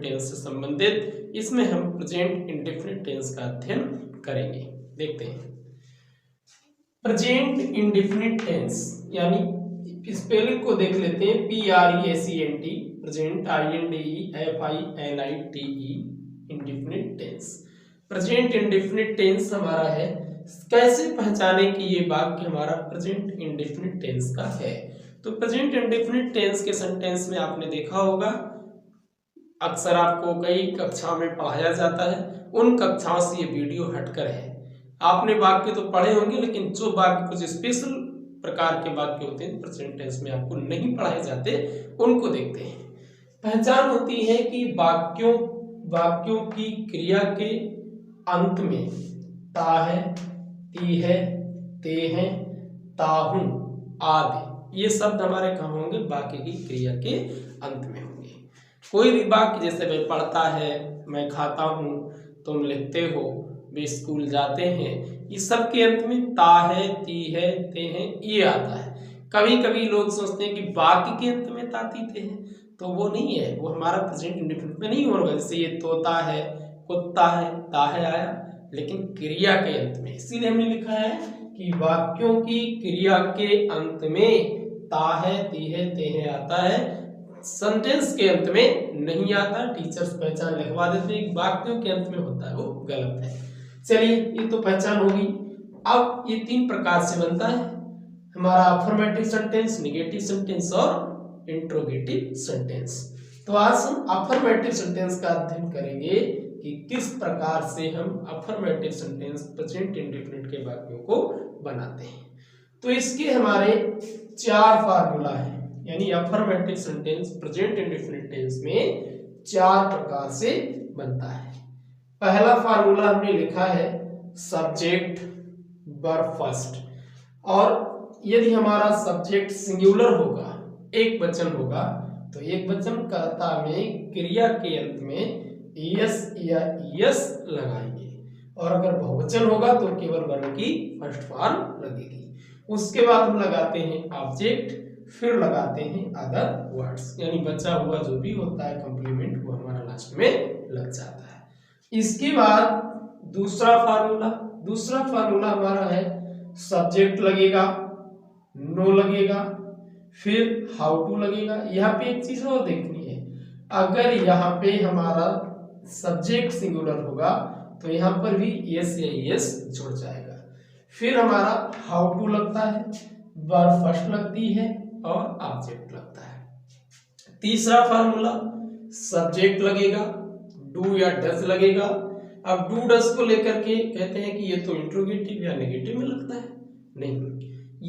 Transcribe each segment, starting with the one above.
Tense से संबंधित इसमें हम प्रेजेंट इंडेफिनिट टेंस का अध्ययन करेंगे। देखते हैं प्रेजेंट इंडेफिनिट टेंस यानी स्पेलिंग को देख लेते हैं। PRESENT present INDEFINITE indefinite tense. Present indefinite tense हमारा है। कैसे पहचाने कि ये वाक्य हमारा प्रेजेंट इंडेफिनिट टेंस का है? तो प्रेजेंट इंडेफिनिट टेंस के सेंटेंस में आपने देखा होगा, अक्सर आपको कई कक्षाओं में पढ़ाया जाता है, उन कक्षाओं से ये वीडियो हटकर है। आपने वाक्य तो पढ़े होंगे, लेकिन जो वाक्य कुछ स्पेशल प्रकार के वाक्य होते हैं प्रेजेंट टेंस में आपको नहीं पढ़ाए जाते, उनको देखते हैं। पहचान होती है कि वाक्यों की क्रिया के अंत में ता है, ती है, ते हैं, ताहूं आदि ये शब्द हमारे कहाँ होंगे? वाक्य की क्रिया के अंत में होंगे। कोई भी वाक्य जैसे मैं पढ़ता है, मैं खाता हूं, तुम लिखते हो, वे स्कूल जाते हैं, इस सब के अंत में ता है, ती है, ते हैं ये आता है। कभी कभी लोग सोचते हैं कि वाक्य के अंत में ता, ती, ते हैं, तो वो नहीं है, वो हमारा प्रेजेंट इंडेफिनिट में नहीं होगा। जैसे ये तोता है, कुत्ता है, ता है आया, लेकिन क्रिया के अंत में। इसीलिए हमने लिखा है कि वाक्यों की क्रिया के अंत में ता है, ती है, ते है आता है, सेंटेंस के अंत में नहीं आता। टीचर्स पहचान लिखवा देते हैं, वाक्यों के अंत में होता है, वो गलत है। चलिए ये तो पहचान होगी। अब ये तीन प्रकार से बनता है हमारा अफर्मेटिव सेंटेंस, नेगेटिव सेंटेंस और इंट्रोगेटिव सेंटेंस। तो आज हम अफर्मेटिव सेंटेंस का अध्ययन करेंगे कि किस प्रकार से हम अफर्मेटिव सेंटेंस प्रेजेंट इंडेफिनिट के वाक्यों को बनाते हैं। तो इसके हमारे चार फार्मूला है, यानी affirmative sentence present indefinite tense में चार प्रकार से बनता है। पहला फार्मूला हमने लिखा है सब्जेक्ट वर्ब फर्स्ट, और यदि हमारा सब्जेक्ट सिंगुलर होगा, एक वचन होगा, तो एक वचन कर्ता में क्रिया के अंत में यस या यस लगाएंगे, और अगर बहुवचन होगा तो केवल वर्ब की फर्स्ट फॉर्म लगेगी। उसके बाद हम लगाते हैं ऑब्जेक्ट, फिर लगाते हैं अदर वर्ड्स, यानी बचा हुआ जो भी होता है कंप्लीमेंट वो हमारा लास्ट में लग जाता है। इसके बाद दूसरा फार्मूला हमारा है सब्जेक्ट लगेगा, नो लगेगा, फिर हाउ टू लगेगा। यहाँ पे एक चीज और देखनी है, अगर यहाँ पे हमारा सब्जेक्ट सिंगुलर होगा तो यहाँ पर भी यस या यस जुड़ जाएगा। फिर हमारा हाउ टू लगता है, वर्ब फर्स्ट लगती है और ऑब्जेक्ट लगता है। तीसरा फार्मूला सब्जेक्ट लगेगा, डू या डज लगेगा। अब डू डज को लेकर के कहते हैं कि ये तो इंट्रोगेटिव या नेगेटिव में लगता है, नहीं,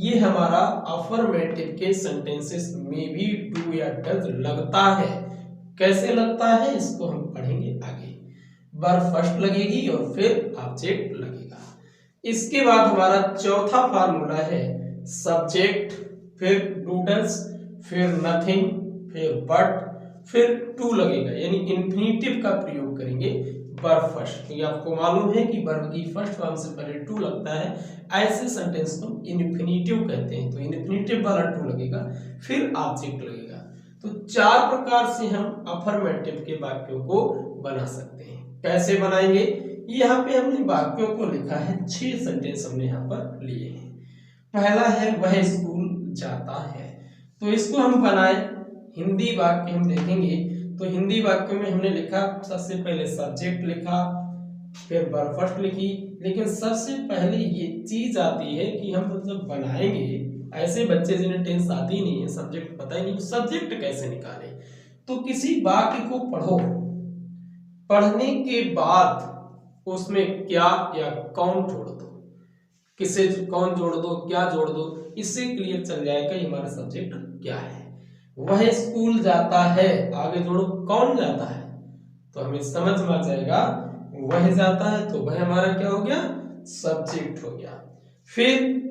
ये हमारा अफर्मेटिव के सेंटेंसेस में भी डू या डज लगता है। कैसे लगता है इसको हम पढ़ेंगे आगे। वर्ब फर्स्ट लगेगी और फिर ऑब्जेक्ट लगेगा। इसके बाद हमारा चौथा फार्मूला है सब्जेक्ट, फिर डू डज, फिर नथिंग, फिर बट, फिर टू लगेगा, यानी इन्फिनिटिव का प्रयोग करेंगे वर्ब फर्स्ट। ये आपको मालूम है कि वर्ब की फर्स्ट फॉर्म से पहले टू लगता है, ऐसे सेंटेंस को इन्फिनिटिव कहते हैं। तो इन्फिनिटिव वाला टू लगेगा, फिर ऑब्जेक्ट लगेगा। तो चार प्रकार से हम अफर्मेटिव के वाक्यों को बना सकते हैं। कैसे बनाएंगे? यहाँ पे हमने वाक्यों को लिखा है, 6 सेंटेंस हमने यहाँ पर लिए हैं। पहला है वह स्कूल जाता है, तो इसको हम बनाए हिंदी वाक्य हम देखेंगे। तो हिंदी वाक्य में हमने लिखा, सबसे पहले सब्जेक्ट लिखा, फिर वर्ब फर्स्ट लिखी, लेकिन सबसे पहले ये चीज आती है कि हम जब बनाएंगे, ऐसे बच्चे जिन्हें टेंस आती नहीं है, सब्जेक्ट पता ही नहीं, सब्जेक्ट कैसे निकाले। तो किसी वाक्य को पढ़ो, पढ़ने के बाद उसमें क्या या कौन जोड़ दो, किसे कौन जोड़ दो, क्या जोड़ दो, इससे क्लियर चल जाएगा ये हमारा सब्जेक्ट क्या है। वह स्कूल जाता है, आगे जोड़ो कौन जाता है, तो हमें समझ में आ जाएगा वह जाता है, तो वह हमारा क्या हो गया? सब्जेक्ट हो गया। फिर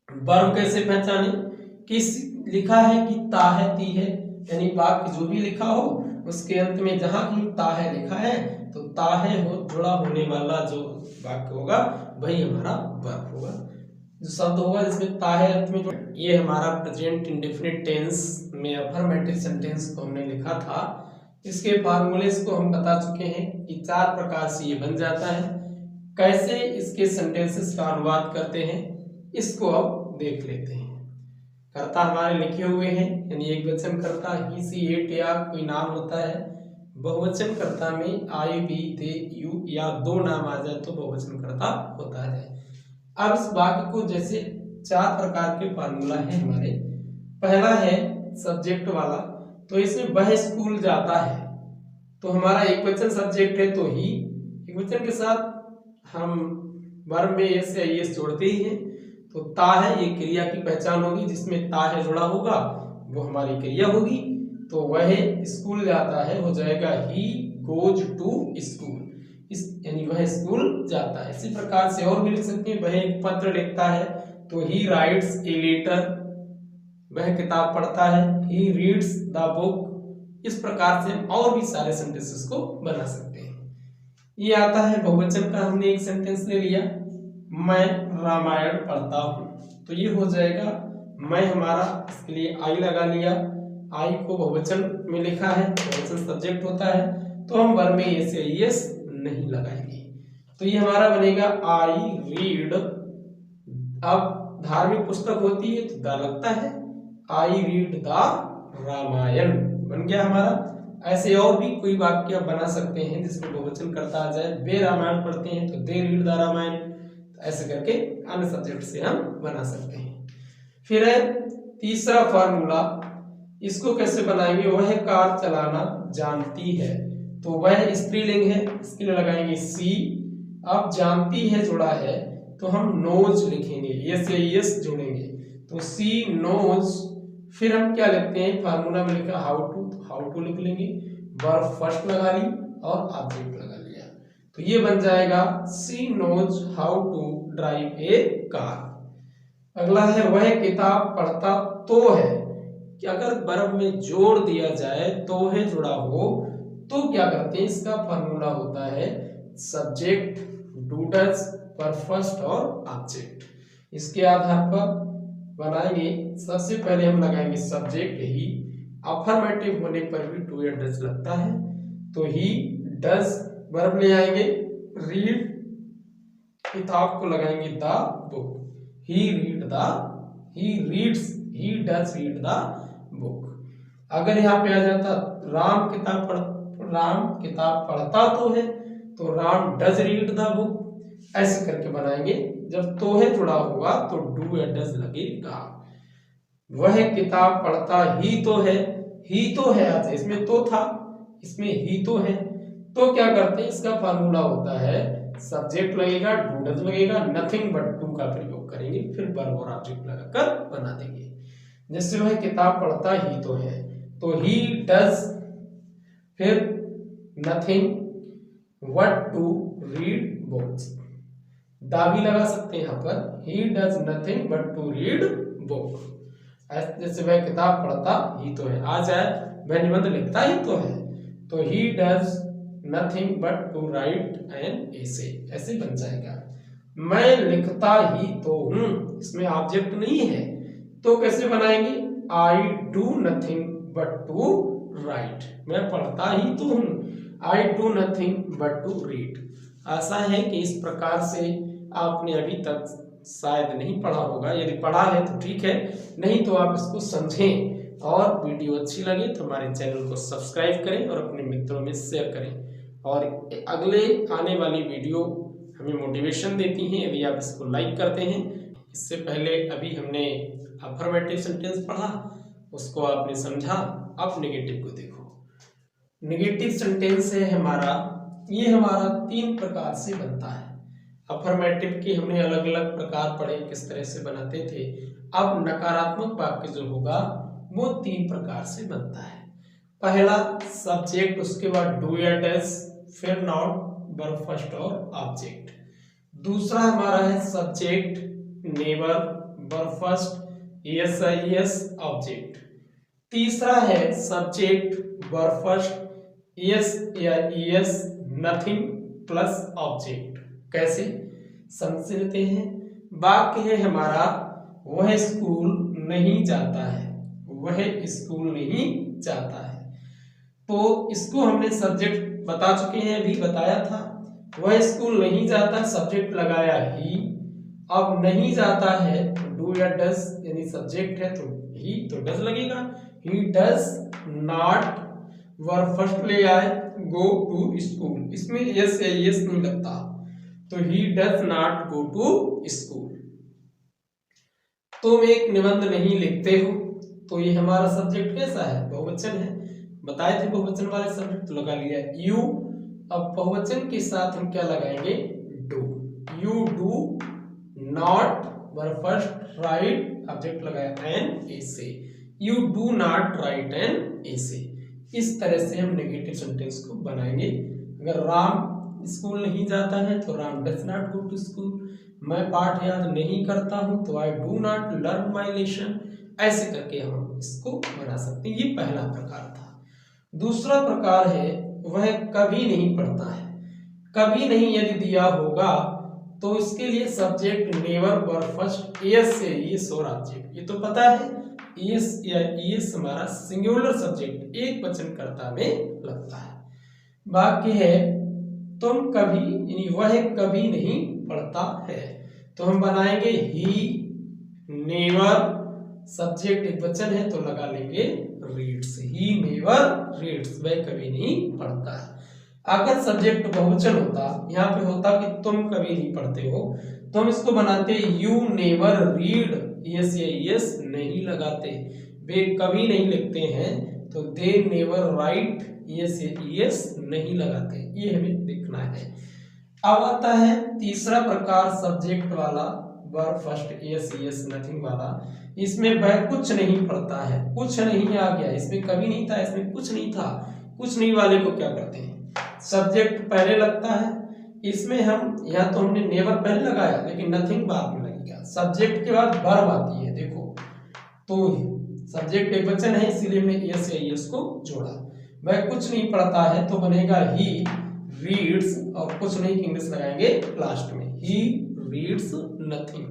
वर्ब कैसे पहचाने? किस लिखा है कि ता है, ती है, यानी वाक्य जो भी लिखा हो उसके अंत में जहां कहीं ता है लिखा है, तो ता है हो जुड़ा होने वाला जो वाक्य होगा वही हमारा वर्ब होगा। जो शब्द होगा जिसमें ता है अंत में, ये हमारा प्रेजेंट इंडेफिनिट टेंस में अफर्मेटिव सेंटेंस को हमने लिखा था इसके फार्मूलेस को हम बता चुके हैं कि 4 प्रकार से ये बन जाता है। कैसे इसके सेंटेंसेस का अनुवाद करते हैं इसको अब देख लेते हैं। कर्ता हमारे लिखे हुए हैं, यानी एक वचन कर्ता ही सी इट या कोई नाम होता है। बहुवचन कर्ता में आई बी दे यू या 2 नाम आ जाए तो बहुवचन कर्ता होता है। अब इस वाक्य को जैसे 4 प्रकार के फार्मूला है हमारे। पहला है सब्जेक्ट वाला, तो इसमें वह स्कूल जाता है, तो हमारा एक वचन सब्जेक्ट है तो ही, एक वचन के साथ हम वर्ब में एस या एस जोड़ते ही हैं, तो ता है ये क्रिया की पहचान होगी, जिसमें ता है जुड़ा होगा वो हमारी क्रिया होगी। तो वह स्कूल जाता है हो जाएगा ही गोज टू स्कूल, इस यानी वह स्कूल जाता है। इसी प्रकार से और भी लिख सकते हैं, वह एक पत्र लिखता है तो ही राइट्स ए लेटर, वह किताब पढ़ता है ही रीड्स द बुक। इस प्रकार से हम और भी सारे सेंटेंसेस को बना सकते हैं। ये आता है बहुवचन का, हमने एक सेंटेंस ले लिया, मैं रामायण पढ़ता हूं, तो ये हो जाएगा मैं हमारा, इसके लिए आई लगा लिया, आई को बहुवचन में लिखा है, बहुवचन सब्जेक्ट होता है, तो हम वर्ब में एस या एस नहीं लगाएंगे, तो ये हमारा बनेगा आई रीड। अब धार्मिक पुस्तक होती है तो द लगता है, आई रीड द रामायण बन गया हमारा। ऐसे और भी कोई वाक्य बना सकते हैं जिसमें बहुवचन करता आ जाए, वे रामायण पढ़ते हैं तो दे रीड द रामायण, ऐसे करके अन्य सब्जेक्ट से हम बना सकते हैं। फिर है तीसरा फार्मूला, इसको कैसे बनाएंगे, वह कार चलाना जानती है, तो वह स्त्रीलिंग है, इसके लिए लगाएंगे सी। अब जानती है जुड़ा है तो हम नोज लिखेंगे, यस या यस जोड़ेंगे, तो सी नोज। फिर हम क्या लिखते हैं, फार्मूला में लिखा हाउ टू, तो हाउ टू लिख लेंगे, वर्ब फर्स्ट लगा ली और ऑब्जेक्ट लगा लिया, तो ये बन जाएगा she knows how to drive a car. अगला है वह किताब पढ़ता तो है, कि अगर वर्ब में जोड़ दिया जाए तो है जुड़ा हो तो क्या करते हैं, इसका फार्मूला होता है subject do does verb first और ऑब्जेक्ट। इसके आधार पर बनाएंगे, सबसे पहले हम लगाएंगे सब्जेक्ट ही, अफर्मेटिव होने पर भी डू या डज लगता है, तो ही डज वर्ब ले आएंगे, रीड किताब को लगाएंगे the book, he read the, he reads, he does read the book. अगर यहाँ पे आ जाता राम किताब पढ़ता तो है, तो Ram does read the book, ऐसे करके बनाएंगे। जब तो है जुड़ा होगा तो डू या डज लगेगा। वह किताब पढ़ता ही तो है, ही तो है आज इसमें तो था, इसमें ही तो है, तो क्या करते हैं, इसका फार्मूला होता है सब्जेक्ट लगेगा डू डज लगेगा, नथिंग बट टू का प्रयोग करेंगे, फिर वर्ब और ऑब्जेक्ट लगाकर बना देंगे। जैसे वह किताब पढ़ता ही तो है, तो ही डज, फिर nothing but to read books, दा भी लगा सकते हैं यहाँ पर, he does nothing but to read book. जैसे वह किताब पढ़ता ही तो है, आ जाए वह निबंध लिखता ही तो है, तो he does nothing but to write an essay, ऐसे बन जाएगा। मैं लिखता ही तो हूं, इसमें ऑब्जेक्ट नहीं है, तो कैसे बनाएंगे, I do nothing but to write, मैं पढ़ता ही तो हूं, I do nothing but to read. आशा है कि इस प्रकार से आपने अभी तक शायद नहीं पढ़ा होगा, यदि पढ़ा है तो ठीक है, नहीं तो आप इसको समझें, और वीडियो अच्छी लगे तो हमारे चैनल को सब्सक्राइब करें और अपने मित्रों में शेयर करें, और अगले आने वाली वीडियो हमें मोटिवेशन देती हैं यदि आप इसको लाइक करते हैं। इससे पहले अभी हमने अफर्मेटिव सेंटेंस पढ़ा, उसको आपने समझा, अब नेगेटिव को देखो। नेगेटिव सेंटेंस है हमारा, ये हमारा 3 प्रकार से बनता है। अफर्मेटिव के हमने अलग अलग प्रकार पढ़े, किस तरह से बनाते थे। अब नकारात्मक वाक्य जो होगा वो 3 प्रकार से बनता है। पहला सब्जेक्ट, उसके बाद डू या डज, फिर नाउन, वर्ब फर्स्ट और ऑब्जेक्ट। दूसरा हमारा है subject never, verb first, yes yes object. तीसरा है सब्जेक्ट वर्ब फर्स्ट, यस या यस नथिंग प्लस ऑब्जेक्ट। कैसे समझ लेते हैं। वाक्य है हमारा वह स्कूल नहीं जाता है, वह स्कूल नहीं जाता है, तो इसको हमने सब्जेक्ट बता चुके हैं, अभी बताया था। वह स्कूल नहीं जाता, सब्जेक्ट लगाया ही। अब नहीं जाता है डू या डज, यानी सब्जेक्ट है तो ही, तो डज लगेगा। He does not, verb first ले आए, गो टू स्कूल, इसमें यस या यस नहीं लगता, तो he does not go to school. तुम एक निबंध नहीं लिखते हो, तो ये हमारा सब्जेक्ट कैसा है, बहुवचन है। बताए थे बहुवचन वाले सब्जेक्ट, तो लगा लिया यू। अब बहुवचन के साथ हम क्या लगाएंगे, do. You do not, verb first write, object लगाया an essay, you do not write an essay. इस तरह से हम नेगेटिव सेंटेंस को बनाएंगे। अगर राम स्कूल नहीं जाता है तो Ram does not go to school. मैं पाठ याद नहीं करता हूं तो I do not learn my lesson. ऐसे करके हम इसको बना सकते हैं। ये पहला प्रकार था। दूसरा प्रकार है वह कभी नहीं पढ़ता है। कभी नहीं यदि दिया होगा तो इसके लिए subject never, verb first, S से एस और ऑब्जेक्ट। ये तो पता है, एस या एस हमारा सिंगुलर सब्जेक्ट एक वचन कर्ता में लगता है। वाक्य है तुम कभी, यानी वह कभी नहीं पढ़ता है, तो हम बनाएंगे ही नेवर, सब्जेक्ट एक वचन है तो लगा लेंगे रीड्स। ही नेवर रीड्स, वह कभी नहीं पढ़ता है। अगर सब्जेक्ट बहुवचन होता, यहाँ पे होता कि तुम कभी नहीं पढ़ते हो, तो हम इसको बनाते यू नेवर रीड, यस या यस नहीं लगाते। वे कभी नहीं लिखते हैं तो दे नेवर राइट, यस या यस नहीं लगाते। ये हमें देखना है। अब आता है तीसरा प्रकार सब्जेक्ट वाला, verb first yes yes nothing वाला। इसमें वह कुछ नहीं पढ़ता है, कुछ नहीं आ गया, इसमें कभी नहीं था, इसमें कुछ नहीं था। कुछ नहीं वाले को क्या करते हैं, सब्जेक्ट पहले लगता है। इसमें हम या तो हमने नेवर पहले लगाया लेकिन नथिंग बाद में लगेगा। सब्जेक्ट के बाद वर्ब आती है, देखो तो सब्जेक्ट एक वचन है इसीलिए हमने यस या यस को जोड़ा। वह कुछ नहीं पढ़ता है तो बनेगा ही रीड्स, और कुछ नहीं इंग्लिश लगाएंगे लास्ट में, ही रीड्स नथिंग,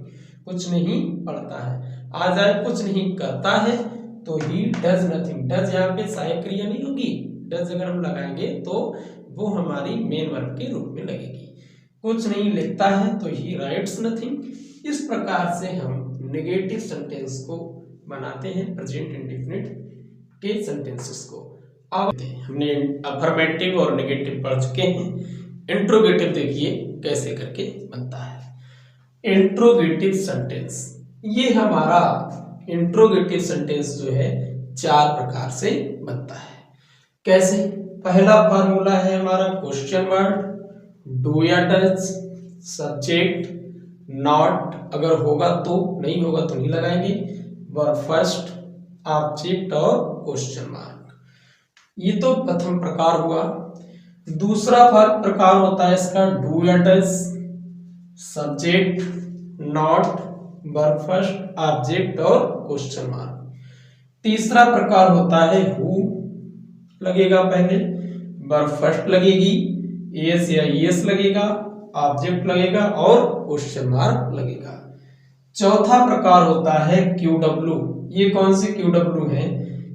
कुछ नहीं पढ़ता है। आ जाए कुछ नहीं करता है तो ही डज नथिंग। डज यहाँ पे सहायक क्रिया नहीं होगी, डज अगर हम लगाएंगे तो वो हमारी मेन वर्ब के रूप में लगेगी। कुछ नहीं लिखता है तो ही राइट्स नथिंग। इस प्रकार से हम नेगेटिव सेंटेंस को बनाते हैं, प्रेजेंट इंडेफिनिट के सेंटेंसेस को। अब हमने अफर्मेटिव और नेगेटिव पढ़ चुके हैं। इंट्रोगेटिव देखिए कैसे करके बनता है। इंट्रोगेटिव सेंटेंस, ये हमारा इंट्रोगेटिव सेंटेंस जो है 4 प्रकार से बनता है। कैसे, पहला फार्मूला है हमारा क्वेश्चन वर्ड, डू या डज, सब्जेक्ट नॉट, अगर होगा तो, नहीं होगा तो नहीं लगाएंगे, वर्ब फर्स्ट, ऑब्जेक्ट और क्वेश्चन मार्क। ये तो प्रथम प्रकार हुआ। दूसरा प्रकार होता है इसका डू या does, subject not, verb first, object और क्वेश्चन मार्क। तीसरा प्रकार होता है हु, लगेगा पहले, वर्ब फर्स्ट लगेगी, एस या एस लगेगा, ऑब्जेक्ट लगेगा और क्वेश्चन मार्क लगेगा। चौथा प्रकार होता है क्यू डब्ल्यू। ये कौन से क्यू डब्ल्यू है,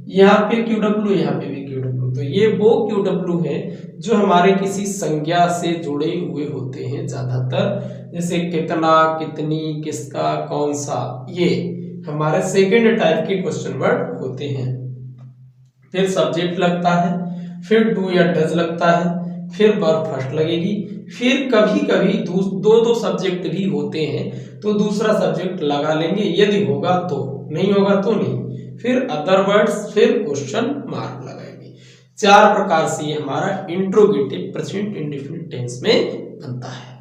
यहाँ पे क्यू डब्ल्यू, यहाँ पे भी क्यू डब्ल्यू। तो ये वो क्यू डब्ल्यू है जो हमारे किसी संज्ञा से जुड़े हुए होते हैं ज्यादातर, जैसे कितना, कितनी, किसका, कौन सा, ये हमारे सेकेंड टाइप के क्वेश्चन वर्ड होते हैं। फिर सब्जेक्ट लगता है, फिर डू या डज लगता है, फिर वर्ब फर्स्ट लगेगी, फिर कभी कभी दो सब्जेक्ट भी होते हैं तो दूसरा सब्जेक्ट लगा लेंगे यदि होगा तो, नहीं होगा तो नहीं, फिर अदर वर्ड्स, फिर क्वेश्चन मार्क लगाएंगे। 4 प्रकार से ये हमारा इंट्रोगेटिव प्रेजेंट इंडेफिनिट टेंस में बनता है।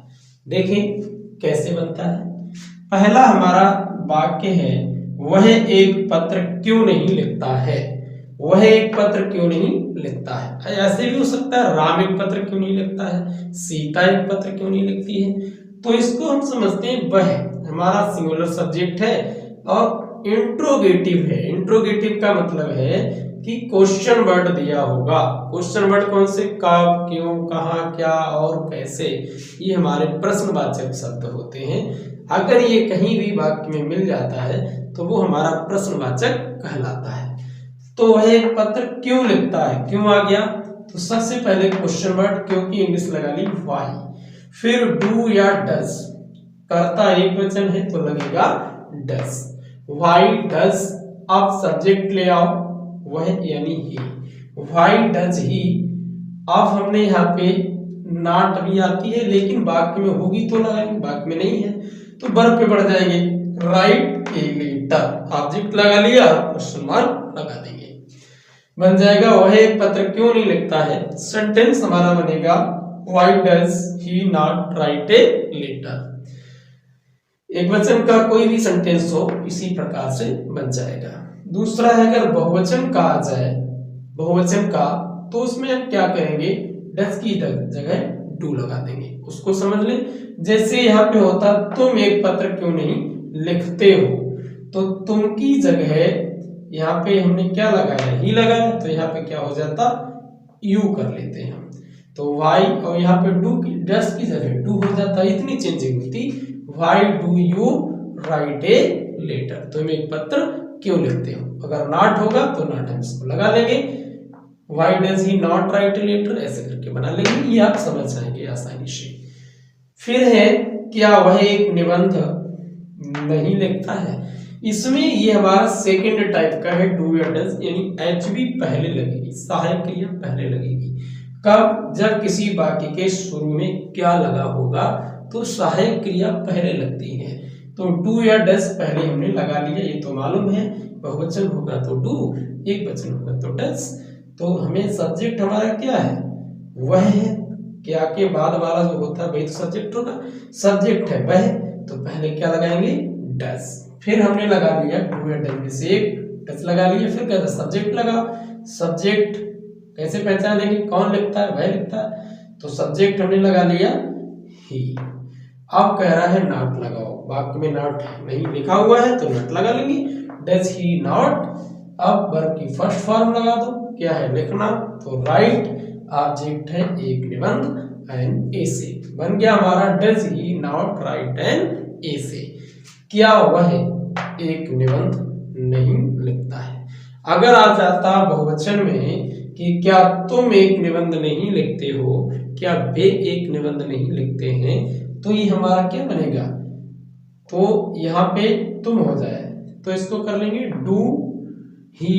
देखें कैसे बनता है। पहला हमारा वाक्य है वह एक पत्र क्यों नहीं लिखता है। वह एक पत्र क्यों नहीं लिखता है, ऐसे भी हो सकता है राम एक पत्र क्यों नहीं लिखता है, सीता एक पत्र क्यों नहीं लिखती है। तो इसको हम समझते हैं वह हमारा सिंगुलर सब्जेक्ट है और इंट्रोगेटिव है। इंट्रोगेटिव का मतलब है कि क्वेश्चन वर्ड दिया होगा। क्वेश्चन वर्ड कौन से, कब, क्यों, कहाँ, क्या और कैसे, ये हमारे प्रश्नवाचक शब्द होते हैं। अगर ये कहीं भी वाक्य में मिल जाता है तो वो हमारा प्रश्नवाचक कहलाता है। तो वह एक पत्र क्यों लिखता है, क्यों आ गया, तो सबसे पहले क्वेश्चन वर्ड क्यों की इंग्लिश लगा ली व्हाई, फिर डू या डज, करता एक वचन है तो लगेगा डज, व्हाई डज, अब सब्जेक्ट ले आओ, वह यानी ही, व्हाई डज ही, अब हमने यहाँ पे नॉट भी आती है लेकिन वाक्य में होगी तो लगाएंगे, वाक्य में नहीं है तो वर्ब पे बढ़ जाएंगे, राइट ए लेटर, ऑब्जेक्ट लगा लिया, क्वेश्चन मार्क लगा देंगे, बन जाएगा वह एक पत्र क्यों नहीं लिखता है। सेंटेंस हमारा बनेगा why does he not write a letter. एक वचन का कोई भी सेंटेंस हो इसी प्रकार से बन जाएगा। दूसरा है अगर बहुवचन का आ जाए, बहुवचन का, तो उसमें हम क्या करेंगे, डज की जगह डू लगा देंगे, उसको समझ ले। जैसे यहाँ पे होता तुम एक पत्र क्यों नहीं लिखते हो, तो तुम की जगह यहाँ पे हमने क्या लगाया, ही लगाया, तो यहाँ पे क्या हो जाता, यू कर लेते हैं हम, तो वाई, और यहाँ पे डू की, डज की जगह डू हो जाता, इतनी चेंजिंग होती, why do you write a letter, तुम एक पत्र क्यों लिखते हो, अगर नॉट होगा तो नॉट हम इसको लगा लेंगे, why does he not write a letter, ऐसे करके बना लेंगे, ये आप समझ जाएंगे आसानी से। फिर है क्या वह एक निबंध नहीं लिखता है, इसमें ये हमारा सेकंड टाइप का है, डू या डज, यानी एचवी पहले लगेगी, सहायक क्रिया पहले लगेगी, कब, जब किसी वाक्य के शुरू में क्या लगा होगा तो सहायक क्रिया पहले लगती है, तो डू या डज पहले हमने लगा लिया, ये तो मालूम है, बहुवचन होगा तो डू, एक वचन होगा तो डज, तो हमें सब्जेक्ट हमारा क्या है, वह है, क्या के बाद वाला जो होता है वही तो सब्जेक्ट होगा, सब्जेक्ट है वह, तो पहले क्या लगाएंगे, डज, फिर हमने लगा लिया डू या डज में से एक डज लगा लिया, फिर कहता सब्जेक्ट लगा, सब्जेक्ट कैसे पहचानेंगे, कौन लिखता है, वह लिखता है, तो सब्जेक्ट हमने लगा लिया ही। अब कह रहा है नॉट लगाओ, वाक्य में नॉट नहीं लिखा हुआ है तो नॉट लगा लेंगे, डज ही नॉट, अब वर्ब की फर्स्ट फॉर्म लगा दो, क्या है लिखना, तो राइट, ऑब्जेक्ट है एक निबंध एन एसे, बन गया हमारा does he not write an एसे, क्या वह एक निबंध नहीं लिखता है। अगर आ जाता बहुवचन में कि क्या तुम एक निबंध नहीं लिखते हो, क्या वे एक निबंध नहीं लिखते हैं, तो ये हमारा क्या बनेगा, तो यहाँ पे तुम हो जाए तो इसको कर लेंगे do he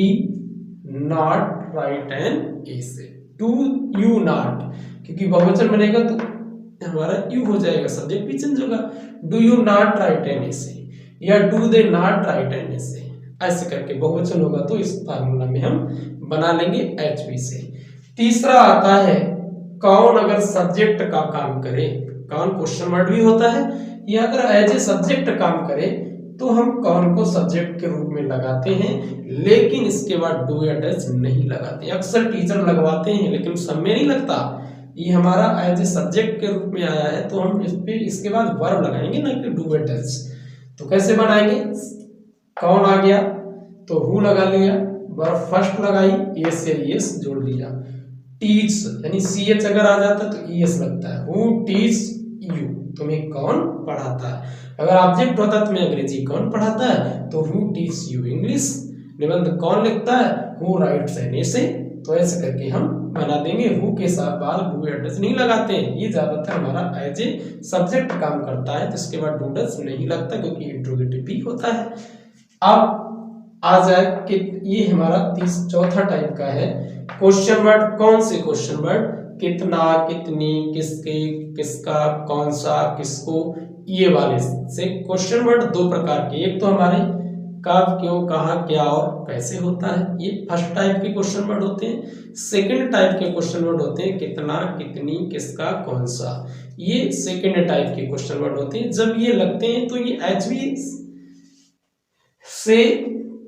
not write an essay, do you not, क्योंकि बहुवचन बनेगा तो हमारा यू हो जाएगा, सब्जेक्ट भी चेंज होगा, do you not write an essay, या do they not write an essay, ऐसे करके बहुवचन होगा तो इस फार्मूला में हम बना लेंगे एचवी से। तीसरा आता है कौन अगर सब्जेक्ट का काम करे, कौन क्वेश्चन वर्ड भी होता है, या अगर एज ए सब्जेक्ट काम करे तो हम कौन को सब्जेक्ट के रूप में लगाते हैं, लेकिन इसके बाद डू या डज नहीं लगाते, अक्सर टीचर लगवाते हैं लेकिन सब में नहीं लगता, ये हमारा एज ए सब्जेक्ट के रूप में आया है तो हम इस पे इसके बाद वर्ब लगाएंगे ना कि डू या डज। तो कैसे बनाएंगे, कौन आ गया तो हु लगा लिया, वर्ब फर्स्ट लगाई, एस से एस जोड़ लिया, टीच यानी सी एच अगर आ जाता तो एस लगता है, हु टीच यू, तुम्हें कौन पढ़ाता है, अगर ऑब्जेक्ट होता तो मैं अंग्रेजी कौन पढ़ाता है, तो हु टीच यू इंग्लिश, निबंध कौन लिखता है, हु राइट्स एन एसे, तो ऐसे करके हम बना देंगे, हु के साथ बाद डू या डज नहीं लगाते हैं, ये ज्यादातर हमारा एज ए सब्जेक्ट काम करता है, तो इसके बाद डू डज नहीं लगता क्योंकि इंट्रोगेटिव भी होता है। अब आ जाए कि ये हमारा चौथा टाइप का है क्वेश्चन वर्ड, कौन से क्वेश्चन वर्ड, कितना, कितनी, किसके, किसका, कौन सा, किसको, ये वाले से क्वेश्चन वर्ड दो प्रकार के, एक तो हमारे कब, क्यों, कहाँ, क्या और कैसे होता है, ये फर्स्ट टाइप के क्वेश्चन वर्ड होते हैं। सेकंड टाइप के क्वेश्चन वर्ड होते हैं कितना, कितनी, किसका, कौन सा, ये सेकंड टाइप के क्वेश्चन वर्ड होते हैं। जब ये लगते हैं तो ये एचवी से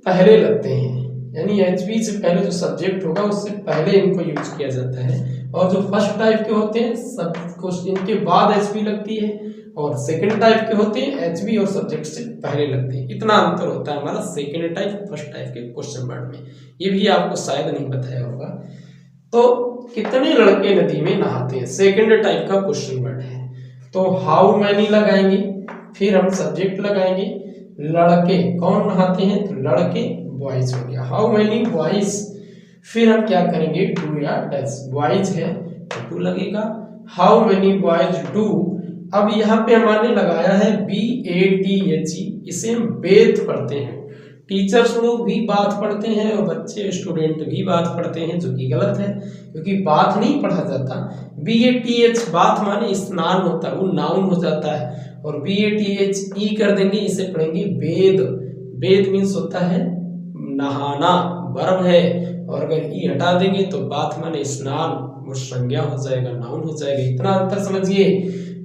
पहले लगते हैं, यानी एचवी से पहले जो सब्जेक्ट होगा उससे पहले इनको यूज किया जाता है, और जो फर्स्ट टाइप के होते हैं सब इनके बाद एचवी लगती है, और सेकंड टाइप के होते हैं एचवी और सब्जेक्ट से पहले लगते हैं। इतना अंतर होता है हमारा सेकंड टाइप फर्स्ट टाइप के क्वेश्चन वर्ड में, ये भी आपको शायद नहीं बताया होगा। तो कितने लड़के नदी में नहाते हैं, सेकंड टाइप का क्वेश्चन वर्ड है, तो हाउ मैनी लगाएंगे, फिर हम सब्जेक्ट लगाएंगे, लड़के कौन नहाते हैं, तो लड़के बॉयज हो गया, हाउ मेनी बॉयज। फिर हम क्या करेंगे, डू या डज, बॉयज है तो डू लगेगा। हाउ मेनी बॉयज डू, अब यहाँ पे हमने लगाया है BATHE, इसे हम बेथ पढ़ते हैं। टीचर्स लोग भी बात पढ़ते हैं और बच्चे स्टूडेंट भी बात पढ़ते हैं, जो कि गलत है क्योंकि बात नहीं पढ़ा जाता। BATH बात माने स्नान होता है, वो नाउन हो जाता है, और BATHE कर देंगे, इसे पढ़ेंगे बेद। बेद मीन्स होता है नहाना, वर्ब है, और अगर ई हटा देंगे तो बात माने स्नान, वो संज्ञा हो जाएगा, नाउन हो जाएगा। इतना अंतर समझिए।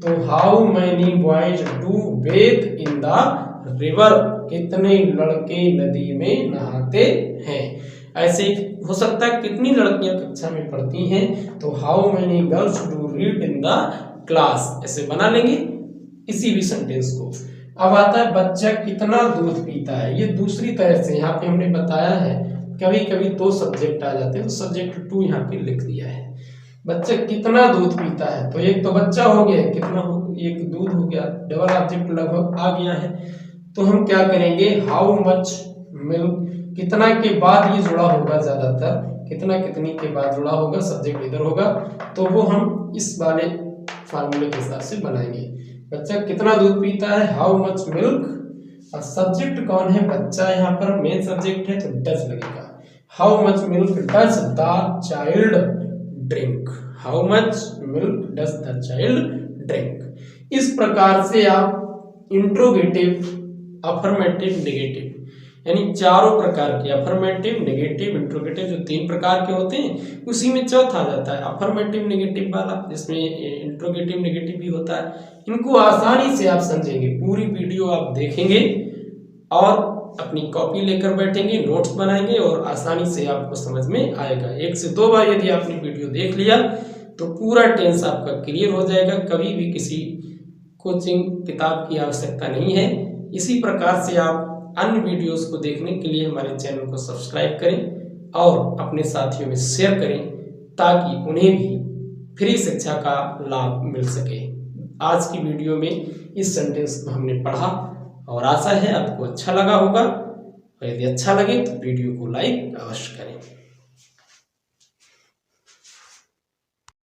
तो how many boys do Beth in the river, कितने लड़के नदी में नहाते हैं। ऐसे हो सकता है कितनी लड़कियां कक्षा में पढ़ती हैं, तो how many girls do read in the class, ऐसे बना लेंगे इसी भी सेंटेंस को। अब आता है बच्चा कितना दूध पीता है। ये दूसरी तरह से यहाँ पे हमने बताया है, कभी कभी दो सब्जेक्ट आ जाते हैं, तो सब्जेक्ट 2 यहाँ पे लिख दिया है। बच्चा कितना दूध पीता है, तो एक तो बच्चा हो गया, कितना हो, एक दूध हो गया, डबल ऑब्जेक्ट लगभग आ गया है। तो हम क्या करेंगे, हाउ मच मिल्क, कितना के बाद ये जुड़ा होगा, ज्यादातर कितना कितनी के बाद जुड़ा होगा, सब्जेक्ट इधर होगा, तो वो हम इस वाले फार्मूले के हिसाब से बनाएंगे। बच्चा कितना दूध पीता है, हाउ मच मिल्क, और सब्जेक्ट कौन है, बच्चा, यहाँ पर मेन सब्जेक्ट है तो डज लगेगा। How much milk does the child drink, how much milk does the child drink. इस प्रकार से आप इंट्रोगेटिव, अफर्मेटिव, नेगेटिव, यानी चारों प्रकार के, अफर्मेटिव, नेगेटिव, इंट्रोगेटिव, जो 3 प्रकार के होते हैं, उसी में चौथा आ जाता है अफर्मेटिव नेगेटिव वाला, जिसमें इंट्रोगेटिव नेगेटिव भी होता है। इनको आसानी से आप समझेंगे, पूरी वीडियो आप देखेंगे और अपनी कॉपी लेकर बैठेंगे, नोट्स बनाएंगे और आसानी से आपको समझ में आएगा। 1 से 2 बार यदि आपने वीडियो देख लिया तो पूरा टेंस आपका क्लियर हो जाएगा। कभी भी किसी कोचिंग किताब की आवश्यकता नहीं है। इसी प्रकार से आप अन्य वीडियोस को देखने के लिए हमारे चैनल को सब्सक्राइब करें और अपने साथियों में शेयर करें, ताकि उन्हें भी फ्री शिक्षा का लाभ मिल सके। आज की वीडियो में इस सेंटेंस को हमने पढ़ा और आशा है आपको अच्छा लगा होगा, और यदि अच्छा लगे तो वीडियो को लाइक अवश्य करें।